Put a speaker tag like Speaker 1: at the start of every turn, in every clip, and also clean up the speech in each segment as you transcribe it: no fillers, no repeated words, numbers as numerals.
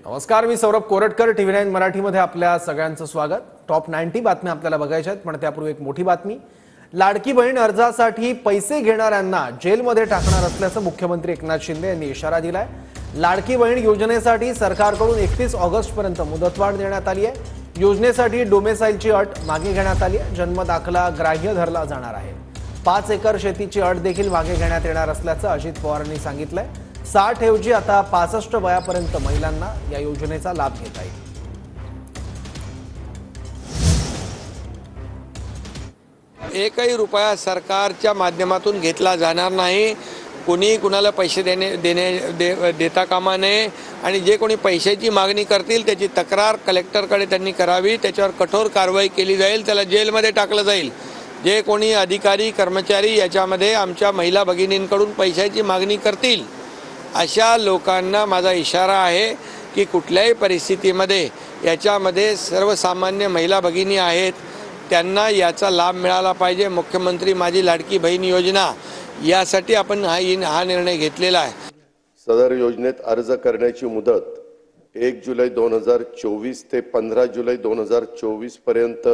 Speaker 1: नमस्कार, मी सौरभ कोरटकर. TV9 मराठीमध्ये आपल्या सगळ्यांचं स्वागत. टॉप 90 बातम्या आपल्याला बघायच्या आहेत, पण त्यापूर्वी एक मोठी बातमी. लाडकी बहीण अर्जासाठी पैसे घेणाऱ्यांना जेलमध्ये टाकणार असल्याचं मुख्यमंत्री एकनाथ शिंदे यांनी इशारा दिलाय. लाडकी बहीण योजनेसाठी सरकारकडून 31 ऑगस्टपर्यंत मुदतवाढ देण्यात आली आहे. योजनेसाठी डोमेसाइलची अट मागे घेण्यात आली आहे. जन्म दाखला ग्राह्य धरला जाणार आहे. 5 एकर शेतीची अट देखील मागे घेण्यात येणार असल्याचं अजित पवारांनी सांगितलंय. 60 ऐवजी आता 65 वयापर्यंत महिलांना या योजनेचा लाभ घेता येईल.
Speaker 2: एकही रुपया सरकारच्या माध्यमातून घेतला जाणार नाही. कोणी कुणाला पैसे देता कामा नये आणि जे कोणी पैशाची मागणी करतील त्याची तक्रार कलेक्टरकडे त्यांनी करावी. त्याच्यावर कठोर कारवाई केली जाईल. त्याला जेलमध्ये टाकलं जाईल. जे कोणी अधिकारी कर्मचारी याच्यामध्ये आमच्या महिला भगिनींकडून पैशाची मागणी करतील अशा लोकांना माझा इशारा आहे की कुठल्याही परिस्थितीमध्ये याच्यामध्ये सर्वसामान्य महिला भगिनी आहेत त्यांना याचा लाभ मिळाला पाहिजे. मुख्यमंत्री माझी लाडकी बहीण योजना यासाठी आपण हा निर्णय घेतलेला आहे.
Speaker 3: सदर योजनेत अर्ज करण्याची मुदत 1 जुलै 2024 ते 15 जुलै 2024 पर्यंत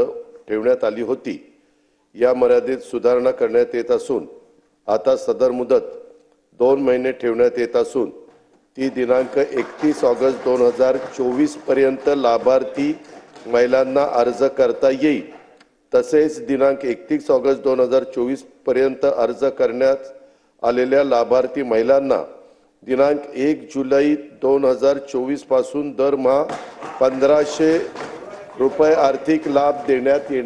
Speaker 3: ठेवण्यात आली होती. या मर्यादेत सुधारणा करण्यात येत असून आता सदर मुदत 2 महिने ठेवण्यात येत असून ती दिनांक 31 ऑगस्ट 2024 पर्यंत लाभार्थी महिलांना अर्ज करता येईल. तसेच दिनांक 31 ऑगस्ट 2024 पर्यंत अर्ज करण्यात आलेल्या लाभार्थी महिलांना दिनांक 1 जुलै 2024 पासून दरमहा 1500 रुपये आर्थिक लाभ देण्यात येणार.